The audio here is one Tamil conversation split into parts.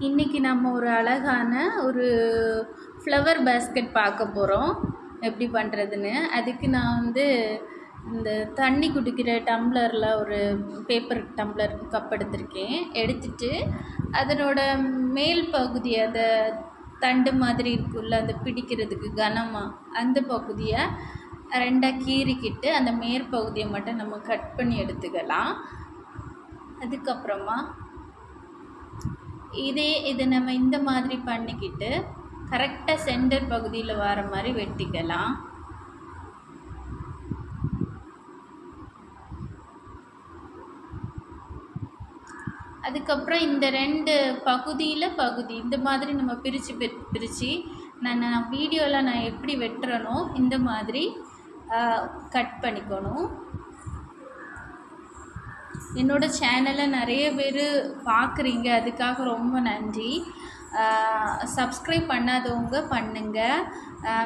இன்றைக்கி நம்ம ஒரு அழகான ஒரு ஃப்ளவர் பேஸ்கெட் பார்க்க போகிறோம் எப்படி பண்ணுறதுன்னு. அதுக்கு நான் இந்த தண்ணி குடிக்கிற டம்ளரில் ஒரு பேப்பர் டம்ளர் கப் எடுத்துட்டு அதனோட மேல் பகுதி அந்த தண்டு மாதிரி இருக்குல்ல, அந்த பிடிக்கிறதுக்கு கனமாக அந்த பகுதியை ரெண்டாக கீறிக்கிட்டு அந்த மேற்பகுதியை மட்டும் நம்ம கட் பண்ணி எடுத்துக்கலாம். அதுக்கப்புறமா இதை நம்ம இந்த மாதிரி பண்ணிக்கிட்டு கரெக்டாக சென்டர் பகுதியில் வர மாதிரி வெட்டிக்கலாம். அதுக்கப்புறம் இந்த ரெண்டு பகுதி இந்த மாதிரி நம்ம பிரித்து நான் வீடியோவில் நான் எப்படி வெட்டுறனோ இந்த மாதிரி கட் பண்ணிக்கணும். என்னோடய சேனலை நிறைய பேர் பார்க்குறீங்க, அதுக்காக ரொம்ப நன்றி. சப்ஸ்கிரைப் பண்ணாதவங்க பண்ணுங்கள்,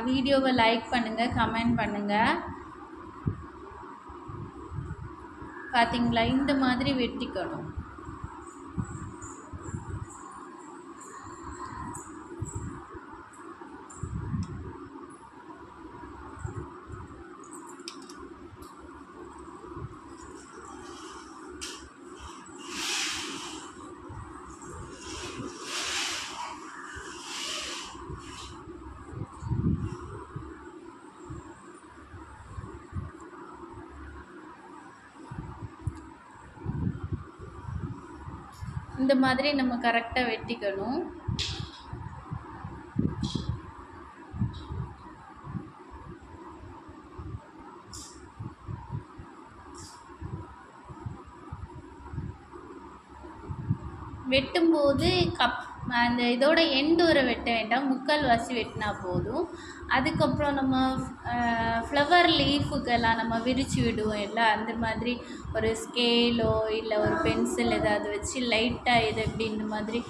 வீடியோவை லைக் பண்ணுங்கள், கமெண்ட் பண்ணுங்கள். பார்த்தீங்களா, இந்த மாதிரி வெட்டிக்கணும். இந்த மாதிரி நம்ம கரெக்டாக வெட்டிக்கணும். வெட்டும்போது அந்த இதோட எண்டு வரை வெட்ட வேண்டாம், முக்கால்வாசி வெட்டினா போதும். அதுக்கப்புறம் நம்ம ஃப்ளவர் லீஃபுக்கெல்லாம் நம்ம விரித்து விடுவோம் இல்லை, அந்த மாதிரி ஒரு ஸ்கேலோ இல்லை ஒரு பென்சில் ஏதாவது வச்சு லைட்டாக இதை இப்படி இந்த மாதிரி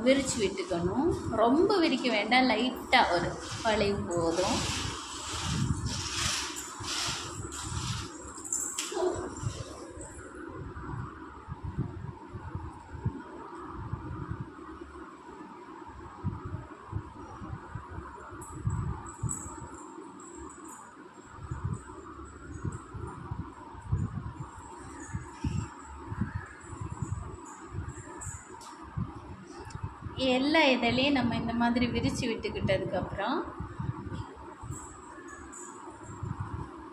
விரித்து விட்டுக்கணும். ரொம்ப விரிக்க வேண்டாம், லைட்டாக ஒரு வளைவு போதும். எல்லா இதழையும் நம்ம இந்த மாதிரி விரித்து விட்டுக்கிட்டதுக்கப்புறம்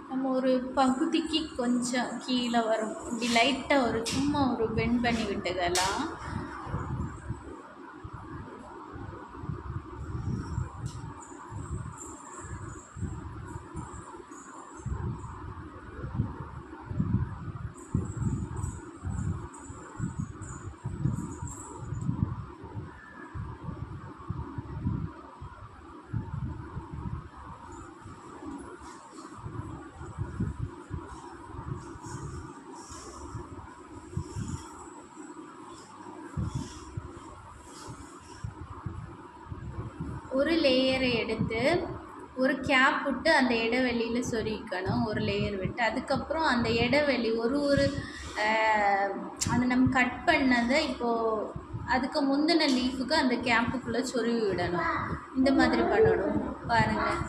நம்ம ஒரு பகுதிக்கு கொஞ்சம் கீழே வரும் இப்படி லைட்டாக ஒரு சும்மா ஒரு பெண்ட் பண்ணி விட்டுக்கலாம். ஒரு லேயரை எடுத்து ஒரு கேப் விட்டு அந்த இடைவெளியில் சொருகிக்கணும், ஒரு லேயர் விட்டு. அதுக்கப்புறம் அந்த இடைவெளி ஒரு அந்த நம்ம கட் பண்ணதை இப்போது அதுக்கு முந்தின லீஃபுக்கு அந்த கேப்புக்குள்ளே சொருவி விடணும். இந்த மாதிரி பண்ணணும் பாருங்கள்.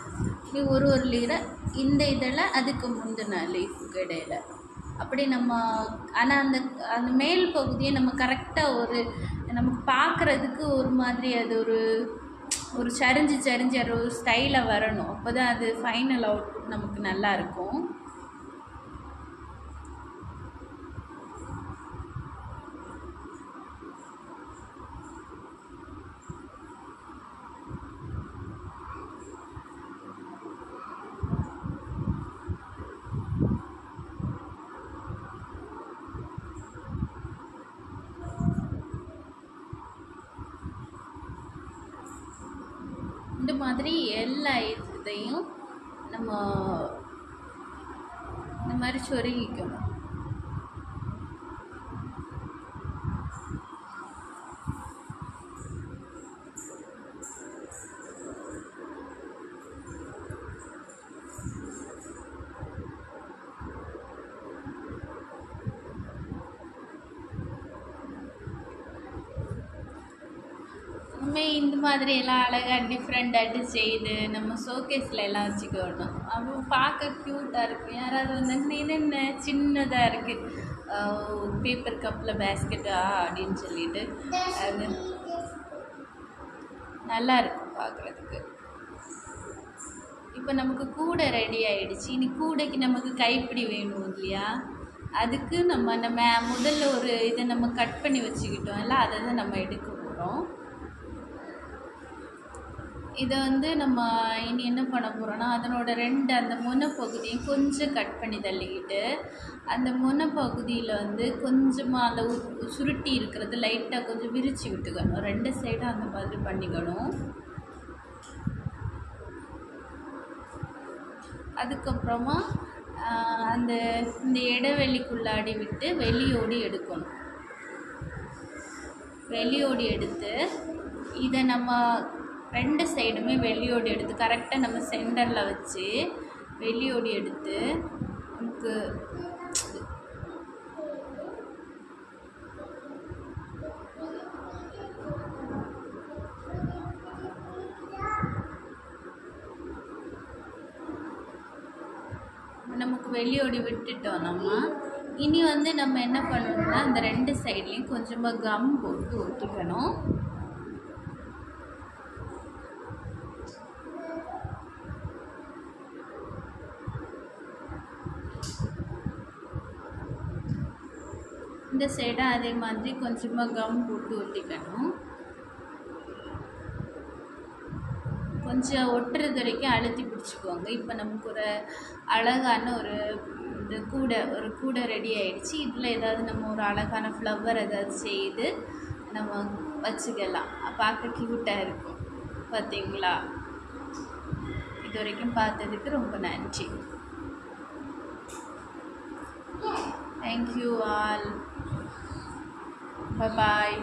நீ ஒரு லேயரை இந்த இதில் அதுக்கு முந்தின லீஃபுக்கு இடையில அப்படி நம்ம, ஆனால் அந்த மேல் பகுதியை நம்ம கரெக்டாக நமக்கு பார்க்குறதுக்கு ஒரு மாதிரி அது ஒரு சரிஞ்சு ஒரு ஸ்டைலாக வரணும். அப்போ தான் அது ஃபைனல் அவுட்புட் நமக்கு நல்லாயிருக்கும். இந்த மாதிரி எல்லா இதையும் நம்ம இந்த மாதிரி சொருகிக்கணும். இந்த மாதிரி எல்லாம் அழகாக டிஃப்ரெண்ட்டாகிட்டு செய்து நம்ம ஷோகேஸில் எல்லாம் வச்சுக்கணும். அப்போ பார்க்க க்யூட்டாக இருக்கும். யாராவது வந்து இது என்ன சின்னதாக இருக்குது பேப்பர் கப்பில் பேஸ்கெட்டா அப்படின்னு சொல்லிட்டு அது நல்லா இருக்கும் பார்க்குறதுக்கு. இப்போ நமக்கு கூடை ரெடி ஆகிடுச்சு. இனி கூடைக்கு நமக்கு கைப்பிடி வேணும் இல்லையா? அதுக்கு நம்ம முதல்ல ஒரு இதை நம்ம கட் பண்ணி வச்சுக்கிட்டோம்ல, அதை தான் நம்ம எடுக்க போகிறோம். இதை வந்து நம்ம இனி என்ன பண்ண போகிறோன்னா, அதனோட அந்த முனைப்பகுதியும் கொஞ்சம் கட் பண்ணி தள்ளிக்கிட்டு அந்த முனைப்பகுதியில் வந்து கொஞ்சமாக அந்த சுருட்டி இருக்கிறது லைட்டாக கொஞ்சம் விரித்து விட்டுக்கணும். 2 சைடும் அந்த மாதிரி பண்ணிக்கணும். அதுக்கப்புறமா இந்த இடைவெளிக்குள்ளாடி விட்டு வெளியோடி எடுக்கணும். வெளியோடி எடுத்து இதை நம்ம 2 சைடுமே வெளியோடி எடுத்து கரெக்டாக நம்ம சென்டரில் வச்சு வெளியோடி எடுத்து நமக்கு வெளியோடி விட்டுட்டோம். இனி வந்து நம்ம என்ன பண்ணணும்னா, அந்த 2 சைட்லேயும் கொஞ்சமாக கம் போட்டு ஒட்டிக்கணும். இந்த சைடாக அதே மாதிரி கொஞ்சமாக கம் போட்டு ஒட்டிக்கணும். கொஞ்சம் ஒட்டுறது வரைக்கும் அழுத்தி பிடிச்சிக்கோங்க. இப்போ நமக்கு ஒரு அழகான ஒரு கூடை ரெடி ஆகிடுச்சு. இதில் ஏதாவது நம்ம ஒரு அழகான ஃப்ளவர் ஏதாவது செய்து நம்ம வச்சுக்கலாம். பார்க்க க்யூட்டாக இருக்கும். பார்த்தீங்களா? இது வரைக்கும் பார்த்ததுக்கு ரொம்ப நன்றி. Thank you all. Bye-bye.